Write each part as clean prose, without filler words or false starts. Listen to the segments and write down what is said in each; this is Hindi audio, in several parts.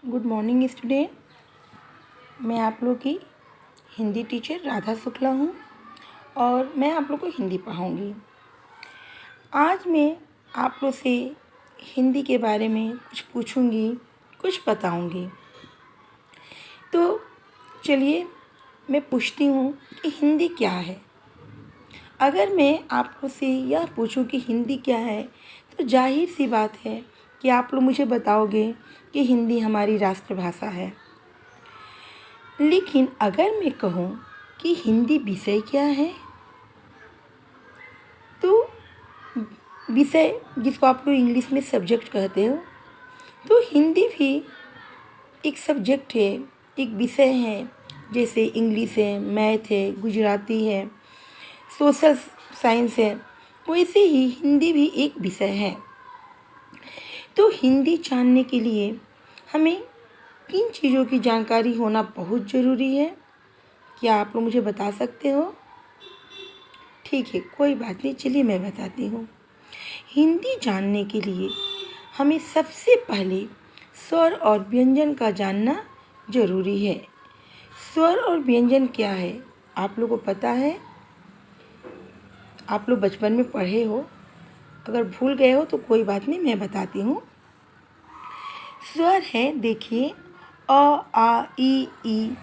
Good morning student. मैं आप लोग की हिंदी टीचर राधा शुक्ला हूँ और मैं आप लोग को हिंदी पढ़ाऊँगी। आज मैं आप लोग से हिंदी के बारे में कुछ पूछूँगी, कुछ बताऊँगी। तो चलिए मैं पूछती हूँ कि हिंदी क्या है। अगर मैं आप लोग से यह पूछूँ कि हिंदी क्या है तो जाहिर सी बात है कि आप लोग मुझे बताओगे कि हिंदी हमारी राष्ट्रभाषा है। लेकिन अगर मैं कहूँ कि हिंदी विषय क्या है, तो विषय जिसको आप लोग इंग्लिश में सब्जेक्ट कहते हो, तो हिंदी भी एक सब्जेक्ट है, एक विषय है। जैसे इंग्लिश है, मैथ है, गुजराती है, सोशल साइंस है, वैसे ही हिंदी भी एक विषय है। तो हिंदी जानने के लिए हमें किन चीज़ों की जानकारी होना बहुत ज़रूरी है, क्या आप लोग मुझे बता सकते हो? ठीक है, कोई बात नहीं, चलिए मैं बताती हूँ। हिंदी जानने के लिए हमें सबसे पहले स्वर और व्यंजन का जानना ज़रूरी है। स्वर और व्यंजन क्या है आप लोगों को पता है? आप लोग बचपन में पढ़े हो, अगर भूल गए हो तो कोई बात नहीं, मैं बताती हूँ। स्वर है, देखिए, अ, आ, ई,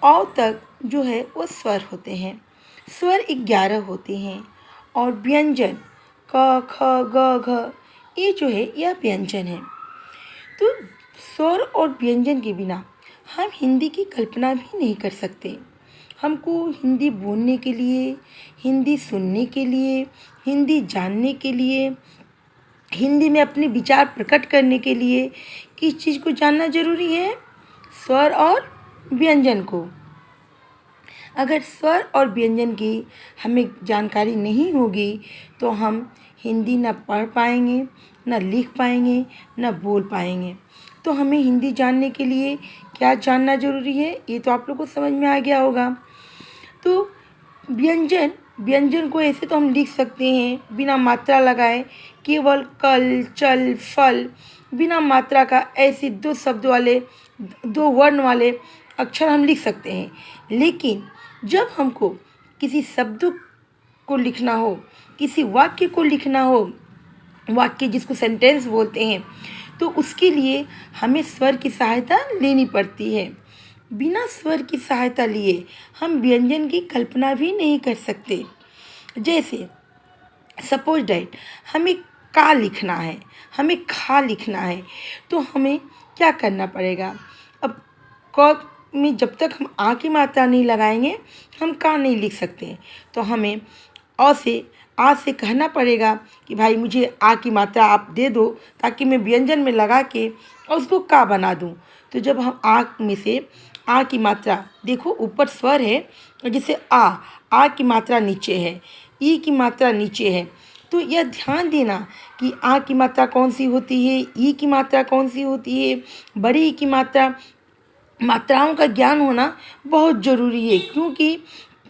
औ तक जो है वो स्वर होते हैं। स्वर 11 होते हैं और व्यंजन क, ख, ग, घ, ये जो है यह व्यंजन है। तो स्वर और व्यंजन के बिना हम हिंदी की कल्पना भी नहीं कर सकते। हमको हिंदी बोलने के लिए, हिंदी सुनने के लिए, हिंदी जानने के लिए, हिंदी में अपने विचार प्रकट करने के लिए किस चीज़ को जानना ज़रूरी है? स्वर और व्यंजन को। अगर स्वर और व्यंजन की हमें जानकारी नहीं होगी तो हम हिंदी ना पढ़ पाएंगे, ना लिख पाएंगे, ना बोल पाएंगे। तो हमें हिंदी जानने के लिए क्या जानना ज़रूरी है, ये तो आप लोग को समझ में आ गया होगा। तो व्यंजन को ऐसे तो हम लिख सकते हैं बिना मात्रा लगाए, केवल कल, चल, फल, बिना मात्रा का ऐसे 2 शब्द वाले, 2 वर्ण वाले अक्षर हम लिख सकते हैं। लेकिन जब हमको किसी शब्द को लिखना हो, किसी वाक्य को लिखना हो, वाक्य जिसको सेंटेंस बोलते हैं, तो उसके लिए हमें स्वर की सहायता लेनी पड़ती है। बिना स्वर की सहायता लिए हम व्यंजन की कल्पना भी नहीं कर सकते। जैसे सपोज डैट हमें का लिखना है, हमें खा लिखना है, तो हमें क्या करना पड़ेगा? अब क में जब तक हम आ की मात्रा नहीं लगाएंगे हम का नहीं लिख सकते। तो हमें आ से कहना पड़ेगा कि भाई मुझे आ की मात्रा आप दे दो, ताकि मैं व्यंजन में लगा के और उसको का बना दूं। तो जब हम आ में से आ की मात्रा, देखो ऊपर स्वर है, जैसे आ की मात्रा नीचे है, ई की मात्रा नीचे है, तो यह ध्यान देना कि आ की मात्रा कौन सी होती है, ई की मात्रा कौन सी होती है, बड़ी ई की मात्रा, मात्राओं का ज्ञान होना बहुत ज़रूरी है। क्योंकि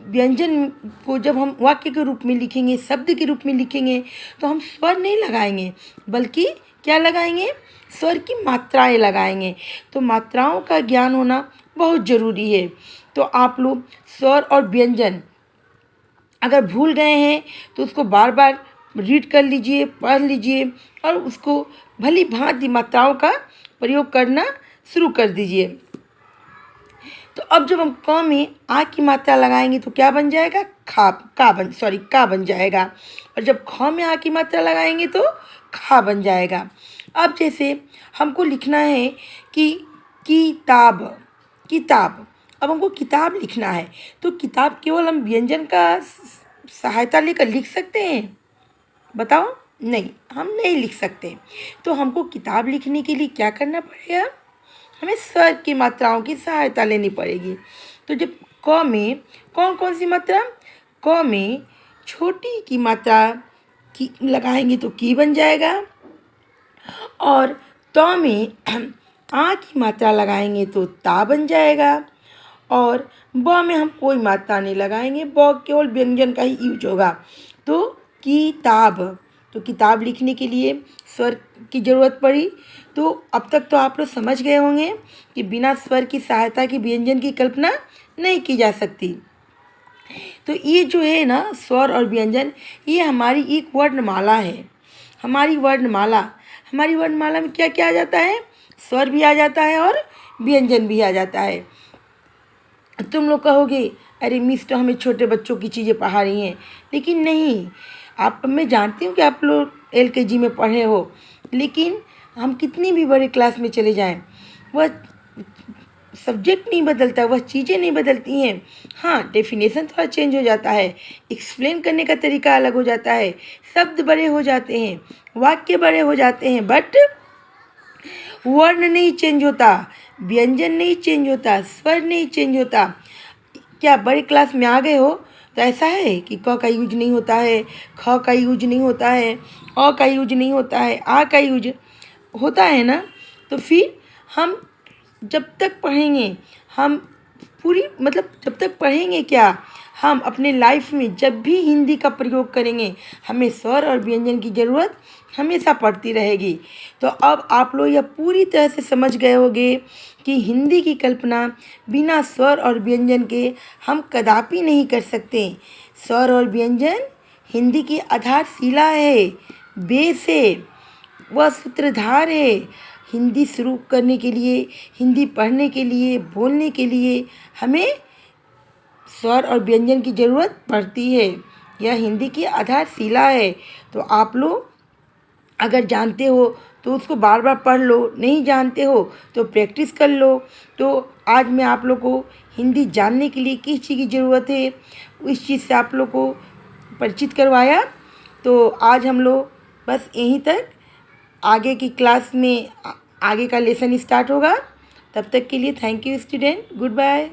व्यंजन को जब हम वाक्य के रूप में लिखेंगे, शब्द के रूप में लिखेंगे, तो हम स्वर नहीं लगाएंगे, बल्कि क्या लगाएंगे? स्वर की मात्राएं लगाएंगे। तो मात्राओं का ज्ञान होना बहुत ज़रूरी है। तो आप लोग स्वर और व्यंजन अगर भूल गए हैं तो उसको बार बार रीड कर लीजिए, पढ़ लीजिए और उसको भली भांति मात्राओं का प्रयोग करना शुरू कर दीजिए। तो अब जब हम क में आ की मात्रा लगाएंगे तो क्या बन जाएगा? का बन जाएगा। और जब ख में आ की मात्रा लगाएंगे तो खा बन जाएगा। अब जैसे हमको लिखना है कि किताब, अब हमको किताब लिखना है, तो किताब केवल हम व्यंजन का सहायता लेकर लिख सकते हैं? बताओ, नहीं, हम नहीं लिख सकते। तो हमको किताब लिखने के लिए क्या करना पड़ेगा? हमें स्वर की मात्राओं की सहायता लेनी पड़ेगी। तो जब क में कौन कौन सी मात्रा? क में छोटी की मात्रा की लगाएंगे तो की बन जाएगा, और त में आ की मात्रा लगाएंगे तो ता बन जाएगा, और ब में हम कोई मात्रा नहीं लगाएंगे, ब केवल व्यंजन का ही यूज होगा। तो किताब, तो किताब लिखने के लिए स्वर की ज़रूरत पड़ी, तो अब तक तो आप लोग समझ गए होंगे कि बिना स्वर की सहायता की व्यंजन की कल्पना नहीं की जा सकती। तो ये जो है ना स्वर और व्यंजन, ये हमारी एक वर्णमाला है। हमारी वर्णमाला में क्या क्या आ जाता है? स्वर भी आ जाता है और व्यंजन भी आ जाता है। तुम लोग कहोगे अरे मिस तो हमें छोटे बच्चों की चीज़ें पढ़ा रही हैं, लेकिन नहीं। मैं जानती हूँ कि आप लोग LKG में पढ़े हो, लेकिन हम कितनी भी बड़े क्लास में चले जाएं, वह सब्जेक्ट नहीं बदलता, वह चीज़ें नहीं बदलती हैं। हाँ, डेफिनेशन थोड़ा चेंज हो जाता है, एक्सप्लेन करने का तरीका अलग हो जाता है, शब्द बड़े हो जाते हैं, वाक्य बड़े हो जाते हैं, बट वर्ण नहीं चेंज होता, व्यंजन नहीं चेंज होता, स्वर नहीं चेंज होता। क्या बड़े क्लास में आ गए हो तो ऐसा है कि क का यूज नहीं होता है, ख का यूज नहीं होता है, अ का यूज नहीं होता है, आ का यूज होता है ना? तो फिर हम जब तक पढ़ेंगे, हम जब तक पढ़ेंगे क्या, हम अपने लाइफ में जब भी हिंदी का प्रयोग करेंगे, हमें स्वर और व्यंजन की ज़रूरत हमेशा पड़ती रहेगी। तो अब आप लोग यह पूरी तरह से समझ गए होंगे कि हिंदी की कल्पना बिना स्वर और व्यंजन के हम कदापि नहीं कर सकते। स्वर और व्यंजन हिंदी की आधारशिला है, बेस है, वह सूत्रधार है। हिंदी शुरू करने के लिए, हिंदी पढ़ने के लिए, बोलने के लिए हमें स्वर और व्यंजन की ज़रूरत पड़ती है। यह हिंदी की आधारशिला है। तो आप लोग अगर जानते हो तो उसको बार बार पढ़ लो, नहीं जानते हो तो प्रैक्टिस कर लो। तो आज मैं आप लोग को हिंदी जानने के लिए किस चीज़ की ज़रूरत है, उस चीज़ से आप लोग को परिचित करवाया। तो आज हम लोग बस यहीं तक, आगे की क्लास में आगे का लेसन स्टार्ट होगा। तब तक के लिए thank you student, good bye.